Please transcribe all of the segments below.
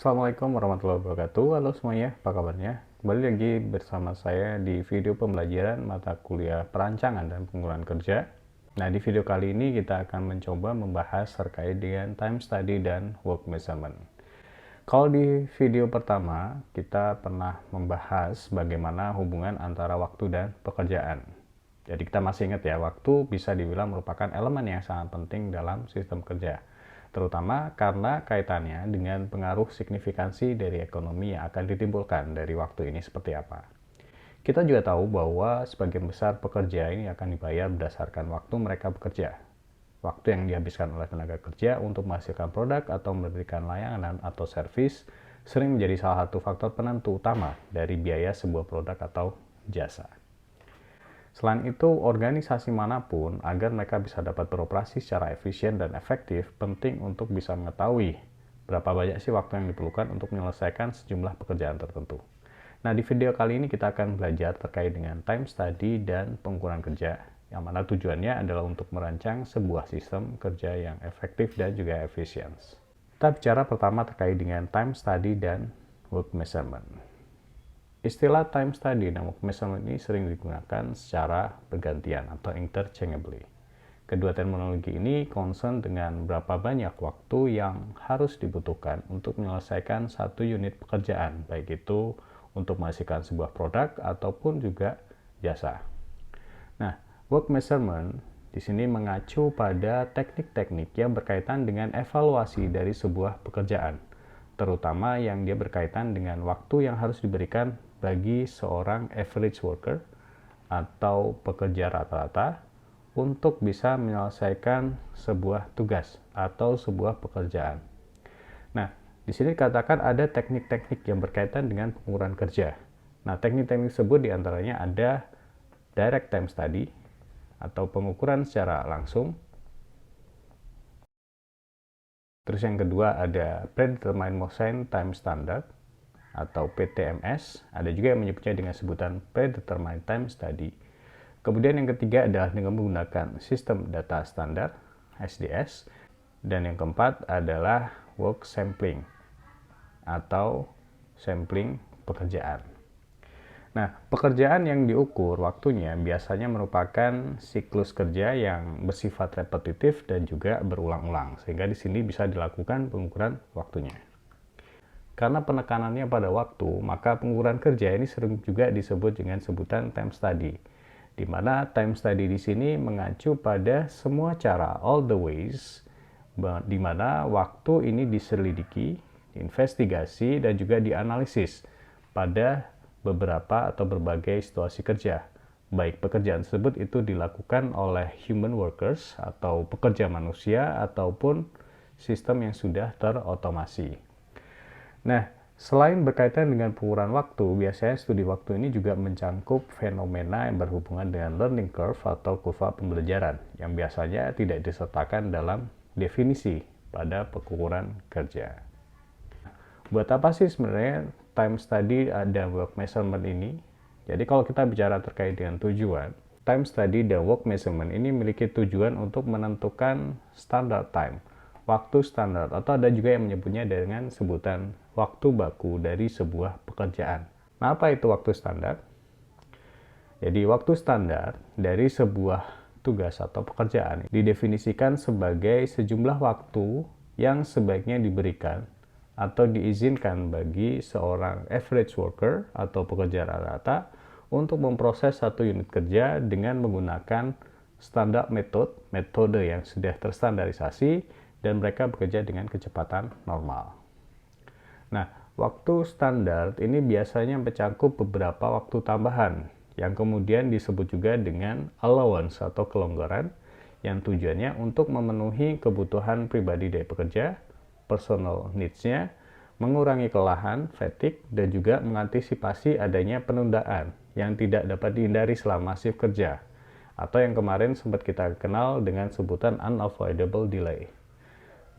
Assalamualaikum warahmatullahi wabarakatuh. Halo semuanya, apa kabarnya? Kembali lagi bersama saya di video pembelajaran mata kuliah perancangan dan penggunaan kerja. Nah, di video kali ini kita akan mencoba membahas terkait dengan time study dan work measurement. Kalau di video pertama, kita pernah membahas bagaimana hubungan antara waktu dan pekerjaan. Jadi kita masih ingat ya, waktu bisa dibilang merupakan elemen yang sangat penting dalam sistem kerja, terutama karena kaitannya dengan pengaruh signifikansi dari ekonomi yang akan ditimbulkan dari waktu ini seperti apa. Kita juga tahu bahwa sebagian besar pekerja ini akan dibayar berdasarkan waktu mereka bekerja. Waktu yang dihabiskan oleh tenaga kerja untuk menghasilkan produk atau memberikan layanan atau servis sering menjadi salah satu faktor penentu utama dari biaya sebuah produk atau jasa. Selain itu, organisasi manapun agar mereka bisa dapat beroperasi secara efisien dan efektif, penting untuk bisa mengetahui berapa banyak sih waktu yang diperlukan untuk menyelesaikan sejumlah pekerjaan tertentu. Nah, di video kali ini kita akan belajar terkait dengan time study dan pengukuran kerja, yang mana tujuannya adalah untuk merancang sebuah sistem kerja yang efektif dan juga efisien. Kita bicara pertama terkait dengan time study dan work measurement. Istilah time study dan work measurement ini sering digunakan secara bergantian atau interchangeably. Kedua terminologi ini concern dengan berapa banyak waktu yang harus dibutuhkan untuk menyelesaikan satu unit pekerjaan, baik itu untuk menghasilkan sebuah produk ataupun juga jasa. Nah, work measurement di sini mengacu pada teknik-teknik yang berkaitan dengan evaluasi dari sebuah pekerjaan, terutama yang dia berkaitan dengan waktu yang harus diberikan bagi seorang average worker atau pekerja rata-rata untuk bisa menyelesaikan sebuah tugas atau sebuah pekerjaan. Nah, di sini dikatakan ada teknik-teknik yang berkaitan dengan pengukuran kerja. Nah, teknik-teknik tersebut diantaranya ada direct time study atau pengukuran secara langsung. Terus yang kedua ada predetermined motion time standard atau PTMS. Ada juga yang menyebutnya dengan sebutan predetermined time study. Kemudian yang ketiga adalah dengan menggunakan sistem data standar SDS. Dan yang keempat adalah work sampling atau sampling pekerjaan. Nah, pekerjaan yang diukur waktunya biasanya merupakan siklus kerja yang bersifat repetitif dan juga berulang-ulang, sehingga di sini bisa dilakukan pengukuran waktunya. Karena penekanannya pada waktu, maka pengukuran kerja ini sering juga disebut dengan sebutan time study, di mana time study di sini mengacu pada semua cara, all the ways, di mana waktu ini diselidiki, diinvestigasi, dan juga dianalisis pada beberapa atau berbagai situasi kerja. Baik pekerjaan tersebut itu dilakukan oleh human workers atau pekerja manusia ataupun sistem yang sudah terotomasi. Nah, selain berkaitan dengan pengukuran waktu, biasanya studi waktu ini juga mencangkup fenomena yang berhubungan dengan learning curve atau kurva pembelajaran yang biasanya tidak disertakan dalam definisi pada pengukuran kerja. Buat apa sih sebenarnya time study dan work measurement ini? Jadi kalau kita bicara terkait dengan tujuan, time study dan work measurement ini memiliki tujuan untuk menentukan standard time, waktu standar, atau ada juga yang menyebutnya dengan sebutan waktu baku dari sebuah pekerjaan. Nah, apa itu waktu standar? Jadi waktu standar dari sebuah tugas atau pekerjaan didefinisikan sebagai sejumlah waktu yang sebaiknya diberikan atau diizinkan bagi seorang average worker atau pekerja rata-rata untuk memproses satu unit kerja dengan menggunakan standar metode yang sudah terstandarisasi dan mereka bekerja dengan kecepatan normal. Nah, waktu standar ini biasanya mencakup beberapa waktu tambahan yang kemudian disebut juga dengan allowance atau kelonggaran yang tujuannya untuk memenuhi kebutuhan pribadi dari pekerja, personal needs-nya, mengurangi kelelahan, fatigue, dan juga mengantisipasi adanya penundaan yang tidak dapat dihindari selama shift kerja, atau yang kemarin sempat kita kenal dengan sebutan unavoidable delay.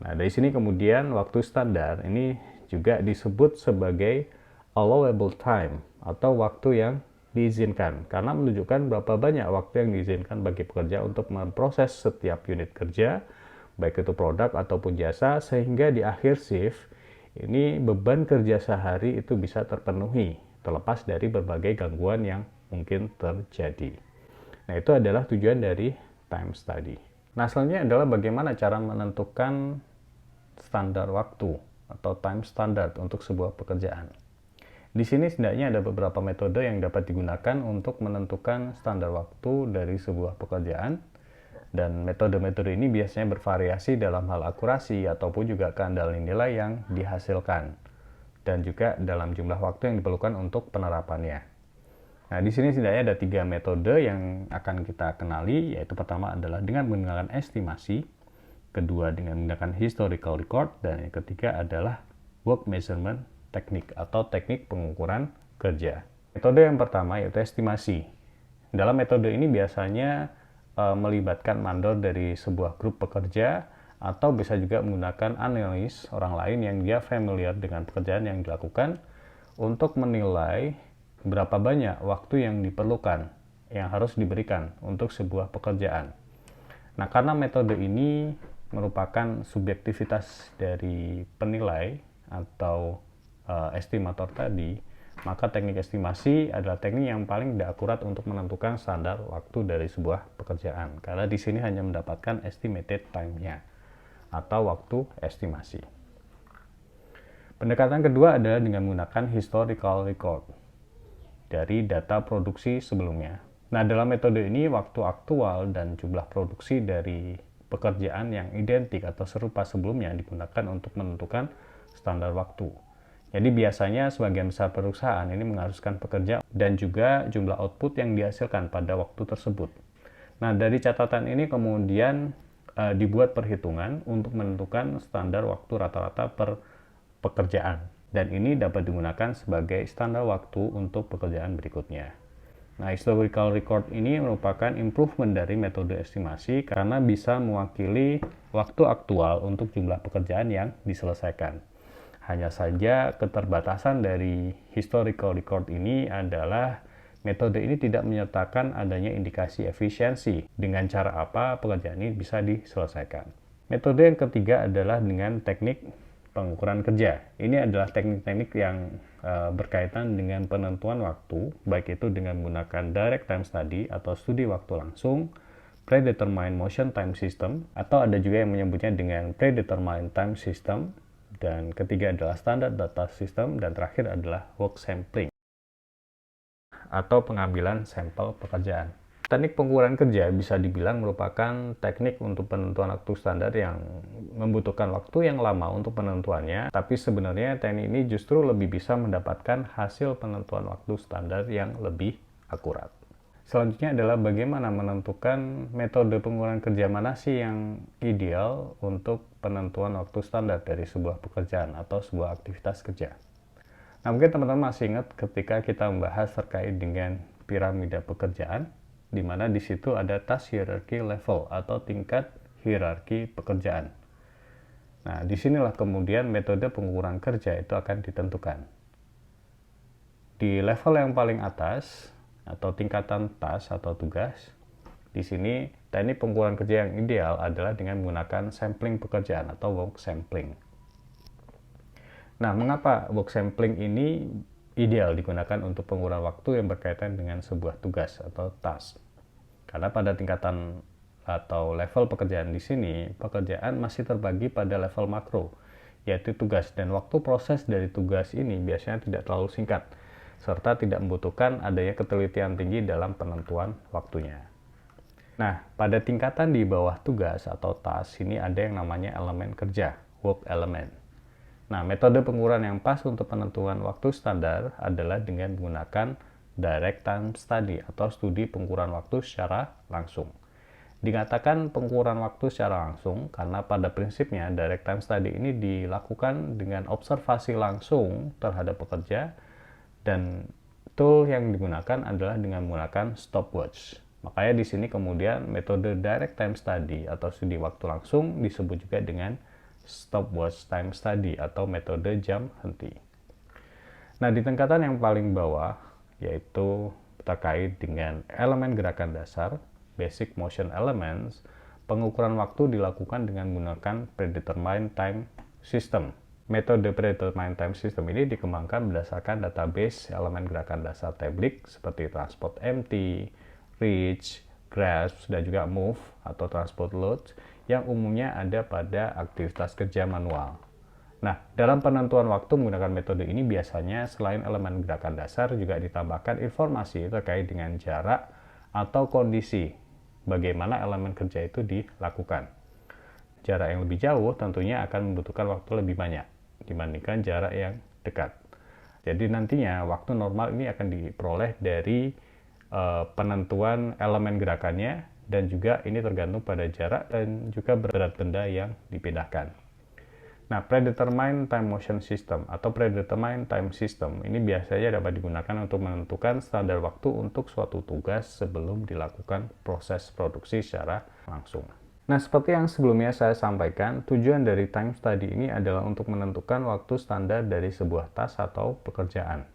Nah, dari sini kemudian waktu standar ini juga disebut sebagai allowable time atau waktu yang diizinkan, karena menunjukkan berapa banyak waktu yang diizinkan bagi pekerja untuk memproses setiap unit kerja, baik itu produk ataupun jasa, sehingga di akhir shift ini beban kerja sehari itu bisa terpenuhi, terlepas dari berbagai gangguan yang mungkin terjadi. Nah, itu adalah tujuan dari time study. Nah, selanjutnya adalah bagaimana cara menentukan standar waktu atau time standard untuk sebuah pekerjaan. Di sini setidaknya ada beberapa metode yang dapat digunakan untuk menentukan standar waktu dari sebuah pekerjaan, dan metode-metode ini biasanya bervariasi dalam hal akurasi ataupun juga keandalan nilai yang dihasilkan, dan juga dalam jumlah waktu yang diperlukan untuk penerapannya. Nah, di sini setidaknya ada 3 metode yang akan kita kenali, yaitu pertama adalah dengan menggunakan estimasi, kedua dengan menggunakan historical record, dan yang ketiga adalah work measurement teknik atau teknik pengukuran kerja. Metode yang pertama yaitu estimasi. Dalam metode ini biasanya melibatkan mandor dari sebuah grup pekerja atau bisa juga menggunakan analis orang lain yang dia familiar dengan pekerjaan yang dilakukan untuk menilai berapa banyak waktu yang diperlukan, yang harus diberikan untuk sebuah pekerjaan. Nah, karena metode ini merupakan subjektivitas dari penilai atau estimator tadi, maka teknik estimasi adalah teknik yang paling tidak akurat untuk menentukan standar waktu dari sebuah pekerjaan, karena di sini hanya mendapatkan estimated time-nya atau waktu estimasi. Pendekatan kedua adalah dengan menggunakan historical record dari data produksi sebelumnya. Nah, dalam metode ini waktu aktual dan jumlah produksi dari pekerjaan yang identik atau serupa sebelumnya digunakan untuk menentukan standar waktu. Jadi biasanya sebagian besar perusahaan ini mengharuskan pekerja dan juga jumlah output yang dihasilkan pada waktu tersebut. Nah, dari catatan ini kemudian dibuat perhitungan untuk menentukan standar waktu rata-rata per pekerjaan. Dan ini dapat digunakan sebagai standar waktu untuk pekerjaan berikutnya. Nah, historical record ini merupakan improvement dari metode estimasi karena bisa mewakili waktu aktual untuk jumlah pekerjaan yang diselesaikan. Hanya saja keterbatasan dari historical record ini adalah metode ini tidak menyertakan adanya indikasi efisiensi dengan cara apa pekerjaan ini bisa diselesaikan. Metode yang ketiga adalah dengan teknik pengukuran kerja. Ini adalah teknik-teknik yang berkaitan dengan penentuan waktu, baik itu dengan menggunakan direct time study atau studi waktu langsung, predetermined motion time system, atau ada juga yang menyebutnya dengan predetermined time system, dan ketiga adalah standard data system, dan terakhir adalah work sampling atau pengambilan sampel pekerjaan. Teknik pengukuran kerja bisa dibilang merupakan teknik untuk penentuan waktu standar yang membutuhkan waktu yang lama untuk penentuannya, tapi sebenarnya teknik ini justru lebih bisa mendapatkan hasil penentuan waktu standar yang lebih akurat. Selanjutnya adalah bagaimana menentukan metode pengukuran kerja mana sih yang ideal untuk penentuan waktu standar dari sebuah pekerjaan atau sebuah aktivitas kerja. Nah, mungkin teman-teman masih ingat ketika kita membahas terkait dengan piramida pekerjaan, di mana di situ ada task hierarchy level atau tingkat hierarki pekerjaan. Nah, disinilah kemudian metode pengukuran kerja itu akan ditentukan. Di level yang paling atas atau tingkatan task atau tugas, di sini teknik pengukuran kerja yang ideal adalah dengan menggunakan sampling pekerjaan atau work sampling. Nah, mengapa work sampling ini ideal digunakan untuk pengukuran waktu yang berkaitan dengan sebuah tugas atau task? Karena pada tingkatan atau level pekerjaan di sini, pekerjaan masih terbagi pada level makro, yaitu tugas, dan waktu proses dari tugas ini biasanya tidak terlalu singkat, serta tidak membutuhkan adanya ketelitian tinggi dalam penentuan waktunya. Nah, pada tingkatan di bawah tugas atau task, ini ada yang namanya elemen kerja, work element. Nah, metode pengukuran yang pas untuk penentuan waktu standar adalah dengan menggunakan direct time study atau studi pengukuran waktu secara langsung. Dikatakan pengukuran waktu secara langsung karena pada prinsipnya direct time study ini dilakukan dengan observasi langsung terhadap pekerja, dan tool yang digunakan adalah dengan menggunakan stopwatch. Makanya di sini kemudian metode direct time study atau studi waktu langsung disebut juga dengan stopwatch time study atau metode jam henti. Nah, di tingkatan yang paling bawah yaitu terkait dengan elemen gerakan dasar, basic motion elements, pengukuran waktu dilakukan dengan menggunakan predetermined time system Metode predetermined time system ini dikembangkan berdasarkan database elemen gerakan dasar tablik seperti transport empty, reach, grasp, dan juga move atau transport load yang umumnya ada pada aktivitas kerja manual. Nah, dalam penentuan waktu menggunakan metode ini biasanya selain elemen gerakan dasar juga ditambahkan informasi terkait dengan jarak atau kondisi bagaimana elemen kerja itu dilakukan. Jarak yang lebih jauh tentunya akan membutuhkan waktu lebih banyak dibandingkan jarak yang dekat. Jadi nantinya waktu normal ini akan diperoleh dari penentuan elemen gerakannya dan juga ini tergantung pada jarak dan juga berat benda yang dipindahkan. Nah, predetermined time motion system atau predetermined time system ini biasanya dapat digunakan untuk menentukan standar waktu untuk suatu tugas sebelum dilakukan proses produksi secara langsung. Nah, seperti yang sebelumnya saya sampaikan, tujuan dari time study ini adalah untuk menentukan waktu standar dari sebuah tas atau pekerjaan.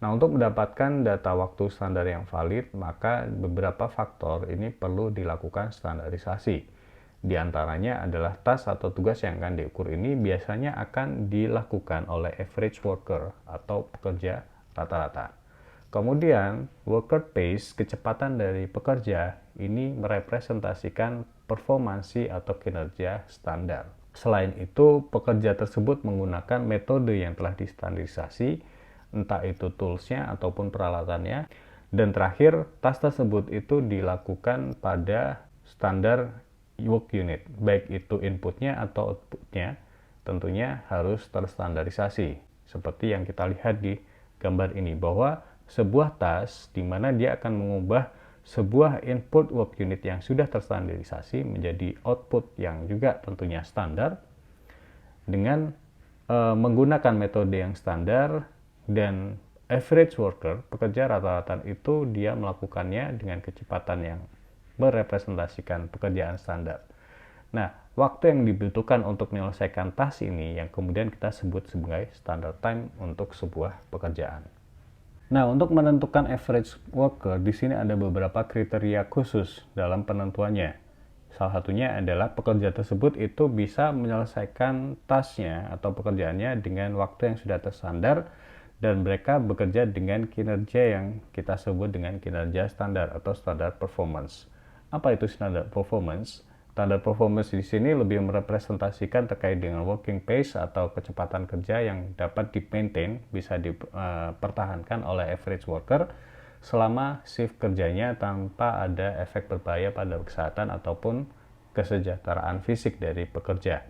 Nah, untuk mendapatkan data waktu standar yang valid, maka beberapa faktor ini perlu dilakukan standarisasi. Di antaranya adalah tas atau tugas yang akan diukur ini biasanya akan dilakukan oleh average worker atau pekerja rata-rata. Kemudian, worker pace, kecepatan dari pekerja, ini merepresentasikan performansi atau kinerja standar. Selain itu, pekerja tersebut menggunakan metode yang telah distandarisasi, entah itu toolsnya ataupun peralatannya. Dan terakhir, tas tersebut itu dilakukan pada standar work unit, baik itu inputnya atau outputnya, tentunya harus terstandarisasi. Seperti yang kita lihat di gambar ini, bahwa sebuah tas di mana dia akan mengubah sebuah input work unit yang sudah terstandarisasi menjadi output yang juga tentunya standar dengan menggunakan metode yang standar, dan average worker, pekerja rata-rata itu dia melakukannya dengan kecepatan yang merepresentasikan pekerjaan standar. Nah, waktu yang dibutuhkan untuk menyelesaikan tas ini yang kemudian kita sebut sebagai standard time untuk sebuah pekerjaan. Nah, untuk menentukan average worker, di sini ada beberapa kriteria khusus dalam penentuannya. Salah satunya adalah pekerja tersebut itu bisa menyelesaikan tasnya atau pekerjaannya dengan waktu yang sudah terstandar dan mereka bekerja dengan kinerja yang kita sebut dengan kinerja standar atau standar performance. Apa itu standard performance? Standard performance di sini lebih merepresentasikan terkait dengan working pace atau kecepatan kerja yang dapat di-maintain, bisa dipertahankan oleh average worker selama shift kerjanya tanpa ada efek berbahaya pada kesehatan ataupun kesejahteraan fisik dari pekerja.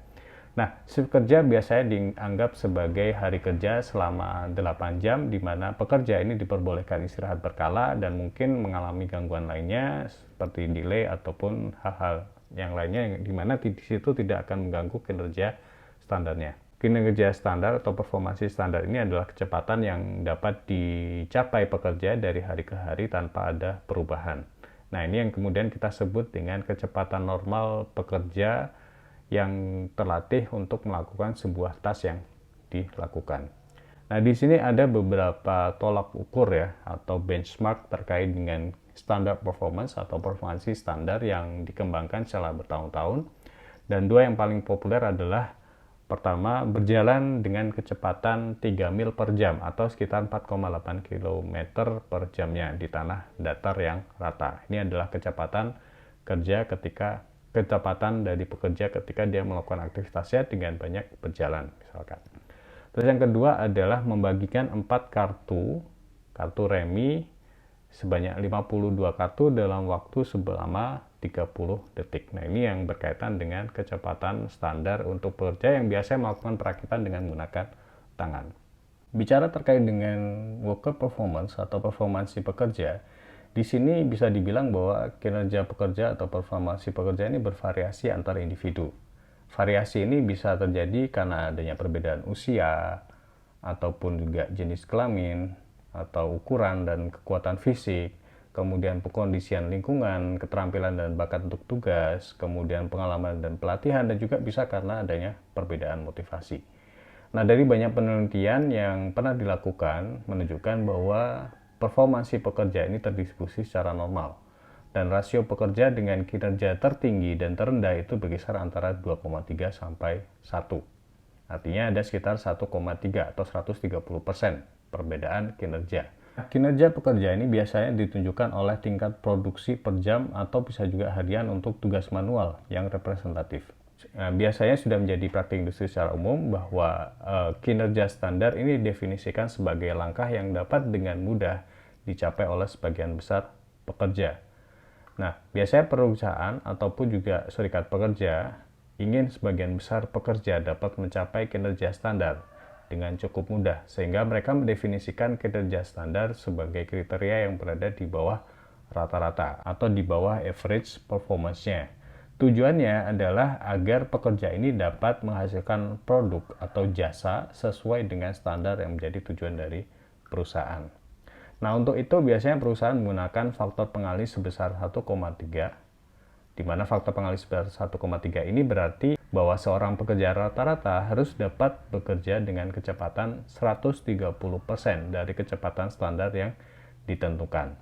Nah, shift kerja biasanya dianggap sebagai hari kerja selama 8 jam, di mana pekerja ini diperbolehkan istirahat berkala dan mungkin mengalami gangguan lainnya seperti delay ataupun hal-hal yang lainnya, di mana di situ tidak akan mengganggu kinerja standarnya. Kinerja standar atau performansi standar ini adalah kecepatan yang dapat dicapai pekerja dari hari ke hari tanpa ada perubahan. Nah, ini yang kemudian kita sebut dengan kecepatan normal pekerja yang terlatih untuk melakukan sebuah tas yang dilakukan. Nah, di sini ada beberapa tolak ukur ya atau benchmark terkait dengan standar performance atau performansi standar yang dikembangkan secara bertahun-tahun. Dan dua yang paling populer adalah pertama, berjalan dengan kecepatan 3 mil per jam atau sekitar 4,8 km per jamnya di tanah datar yang rata. Ini adalah kecepatan dari pekerja ketika dia melakukan aktivitasnya dengan banyak berjalan misalkan. Terus yang kedua adalah membagikan 4 kartu remi sebanyak 52 kartu dalam waktu selama 30 detik. Nah, ini yang berkaitan dengan kecepatan standar untuk pekerja yang biasanya melakukan perakitan dengan menggunakan tangan. Bicara terkait dengan worker performance atau performansi pekerja, di sini bisa dibilang bahwa kinerja pekerja atau performansi pekerja ini bervariasi antar individu. Variasi ini bisa terjadi karena adanya perbedaan usia, ataupun juga jenis kelamin, atau ukuran dan kekuatan fisik, kemudian pengkondisian lingkungan, keterampilan dan bakat untuk tugas, kemudian pengalaman dan pelatihan, dan juga bisa karena adanya perbedaan motivasi. Nah, dari banyak penelitian yang pernah dilakukan menunjukkan bahwa performansi pekerja ini terdistribusi secara normal, dan rasio pekerja dengan kinerja tertinggi dan terendah itu berkisar antara 2,3 sampai 1. Artinya ada sekitar 1,3 atau 130% perbedaan kinerja. Kinerja pekerja ini biasanya ditunjukkan oleh tingkat produksi per jam atau bisa juga harian untuk tugas manual yang representatif. Biasanya sudah menjadi praktik industri secara umum bahwa kinerja standar ini didefinisikan sebagai langkah yang dapat dengan mudah dicapai oleh sebagian besar pekerja. Nah, biasanya perusahaan ataupun juga serikat pekerja ingin sebagian besar pekerja dapat mencapai kinerja standar dengan cukup mudah, sehingga mereka mendefinisikan kinerja standar sebagai kriteria yang berada di bawah rata-rata atau di bawah average performance-nya. Tujuannya adalah agar pekerja ini dapat menghasilkan produk atau jasa sesuai dengan standar yang menjadi tujuan dari perusahaan. Nah, untuk itu biasanya perusahaan menggunakan faktor pengalih sebesar 1,3, di mana faktor pengalih sebesar 1,3 ini berarti bahwa seorang pekerja rata-rata harus dapat bekerja dengan kecepatan 130% dari kecepatan standar yang ditentukan.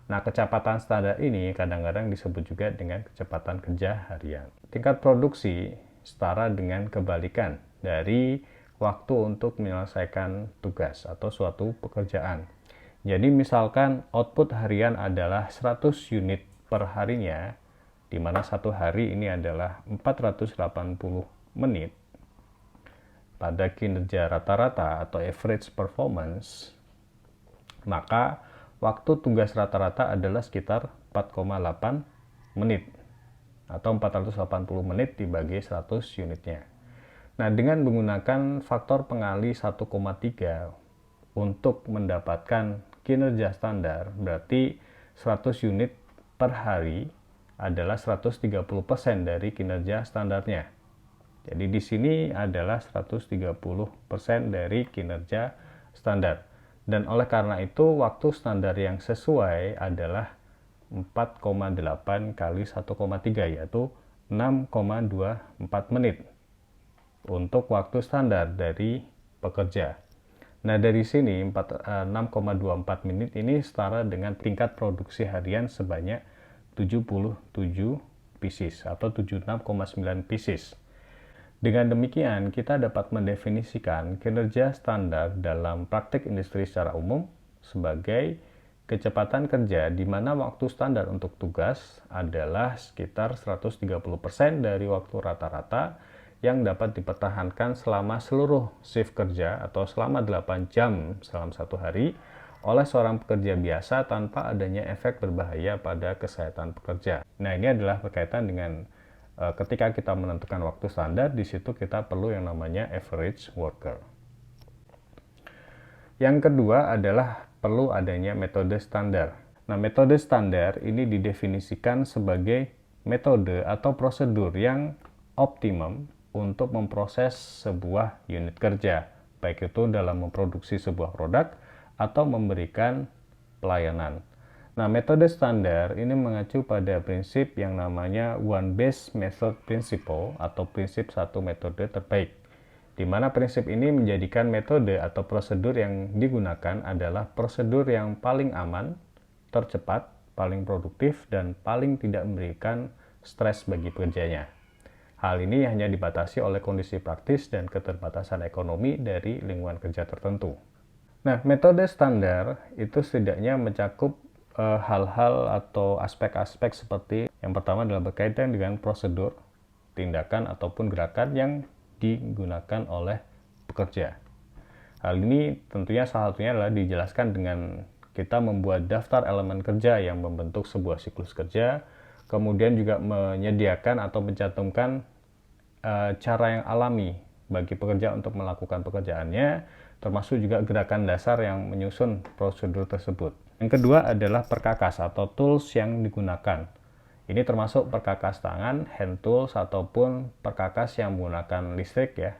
Nah, kecepatan standar ini kadang-kadang disebut juga dengan kecepatan kerja harian. Tingkat produksi setara dengan kebalikan dari waktu untuk menyelesaikan tugas atau suatu pekerjaan. Jadi misalkan output harian adalah 100 unit per harinya, di mana satu hari ini adalah 480 menit, pada kinerja rata-rata atau average performance, maka waktu tugas rata-rata adalah sekitar 4,8 menit atau 480 menit dibagi 100 unitnya. Nah, dengan menggunakan faktor pengalih 1,3 untuk mendapatkan kinerja standar, berarti 100 unit per hari adalah 130% dari kinerja standarnya. Jadi di sini adalah 130% dari kinerja standar. Dan oleh karena itu waktu standar yang sesuai adalah 4,8 kali 1,3, yaitu 6,24 menit untuk waktu standar dari pekerja. Nah, dari sini 6,24 menit ini setara dengan tingkat produksi harian sebanyak 77 pieces atau 76,9 pieces. Dengan demikian, kita dapat mendefinisikan kinerja standar dalam praktik industri secara umum sebagai kecepatan kerja di mana waktu standar untuk tugas adalah sekitar 130% dari waktu rata-rata yang dapat dipertahankan selama seluruh shift kerja atau selama 8 jam dalam satu hari oleh seorang pekerja biasa tanpa adanya efek berbahaya pada kesehatan pekerja. Nah, ini adalah berkaitan dengan ketika kita menentukan waktu standar, di situ kita perlu yang namanya average worker. Yang kedua adalah perlu adanya metode standar. Nah, metode standar ini didefinisikan sebagai metode atau prosedur yang optimum untuk memproses sebuah unit kerja, baik itu dalam memproduksi sebuah produk atau memberikan pelayanan. Nah, metode standar ini mengacu pada prinsip yang namanya One Best Method Principle atau prinsip satu metode terbaik, di mana prinsip ini menjadikan metode atau prosedur yang digunakan adalah prosedur yang paling aman, tercepat, paling produktif, dan paling tidak memberikan stres bagi pekerjanya. Hal ini hanya dibatasi oleh kondisi praktis dan keterbatasan ekonomi dari lingkungan kerja tertentu. Nah, metode standar itu setidaknya mencakup hal-hal atau aspek-aspek seperti yang pertama adalah berkaitan dengan prosedur, tindakan ataupun gerakan yang digunakan oleh pekerja. Hal ini tentunya salah satunya adalah dijelaskan dengan kita membuat daftar elemen kerja yang membentuk sebuah siklus kerja, kemudian juga menyediakan atau mencantumkan cara yang alami bagi pekerja untuk melakukan pekerjaannya, termasuk juga gerakan dasar yang menyusun prosedur tersebut. Yang kedua adalah perkakas atau tools yang digunakan. Ini termasuk perkakas tangan, hand tools, ataupun perkakas yang menggunakan listrik ya,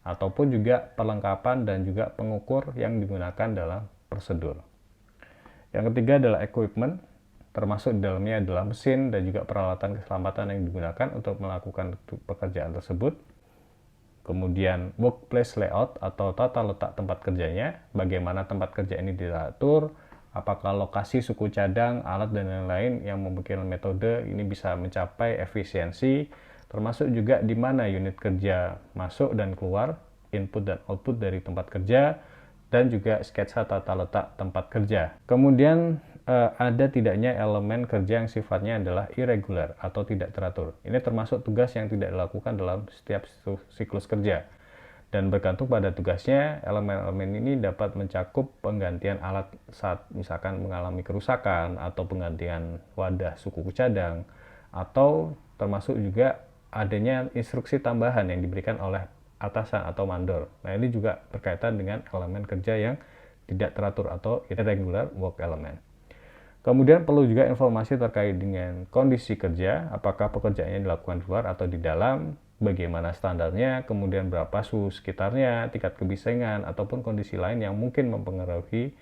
ataupun juga perlengkapan dan juga pengukur yang digunakan dalam prosedur. Yang ketiga adalah equipment, termasuk di dalamnya adalah mesin dan juga peralatan keselamatan yang digunakan untuk melakukan pekerjaan tersebut. Kemudian workplace layout atau tata letak tempat kerjanya, bagaimana tempat kerja ini diatur, apakah lokasi, suku cadang, alat, dan lain-lain yang memungkinkan metode ini bisa mencapai efisiensi, termasuk juga di mana unit kerja masuk dan keluar, input dan output dari tempat kerja, dan juga sketsa tata letak tempat kerja. Kemudian ada tidaknya elemen kerja yang sifatnya adalah irregular atau tidak teratur. Ini termasuk tugas yang tidak dilakukan dalam setiap siklus kerja. Dan bergantung pada tugasnya, elemen-elemen ini dapat mencakup penggantian alat saat misalkan mengalami kerusakan, atau penggantian wadah suku cadang, atau termasuk juga adanya instruksi tambahan yang diberikan oleh atasan atau mandor. Nah, ini juga berkaitan dengan elemen kerja yang tidak teratur atau irregular work element. Kemudian perlu juga informasi terkait dengan kondisi kerja, apakah pekerjaannya dilakukan di luar atau di dalam, bagaimana standarnya, kemudian berapa suhu sekitarnya, tingkat kebisingan, ataupun kondisi lain yang mungkin mempengaruhi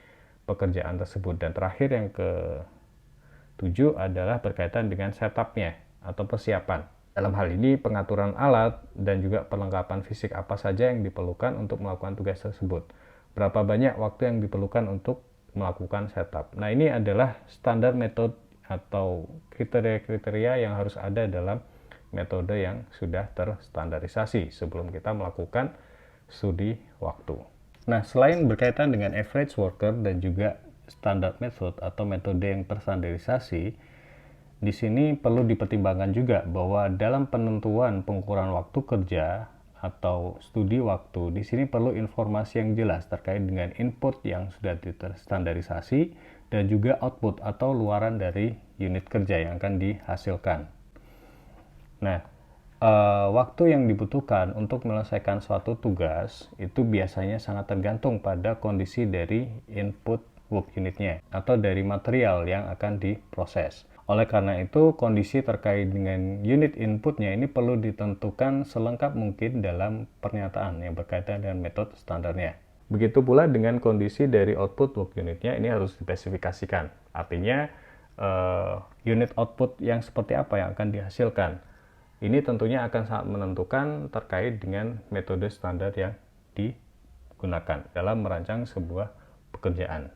pekerjaan tersebut. Dan terakhir yang ke-7 adalah berkaitan dengan setupnya atau persiapan. Dalam hal ini pengaturan alat dan juga perlengkapan fisik apa saja yang diperlukan untuk melakukan tugas tersebut. Berapa banyak waktu yang diperlukan untuk melakukan setup. Nah, ini adalah standar metode atau kriteria-kriteria yang harus ada dalam metode yang sudah terstandarisasi sebelum kita melakukan studi waktu. Nah, selain berkaitan dengan average worker dan juga standard method atau metode yang terstandarisasi, di sini perlu dipertimbangkan juga bahwa dalam penentuan pengukuran waktu kerja atau studi waktu, di sini perlu informasi yang jelas terkait dengan input yang sudah terstandarisasi dan juga output atau luaran dari unit kerja yang akan dihasilkan. Nah, waktu yang dibutuhkan untuk menyelesaikan suatu tugas itu biasanya sangat tergantung pada kondisi dari input work unitnya atau dari material yang akan diproses. Oleh karena itu, kondisi terkait dengan unit inputnya ini perlu ditentukan selengkap mungkin dalam pernyataan yang berkaitan dengan metode standarnya. Begitu pula dengan kondisi dari output work unitnya, ini harus dispesifikasikan. Artinya, unit output yang seperti apa yang akan dihasilkan. Ini tentunya akan sangat menentukan terkait dengan metode standar yang digunakan dalam merancang sebuah pekerjaan.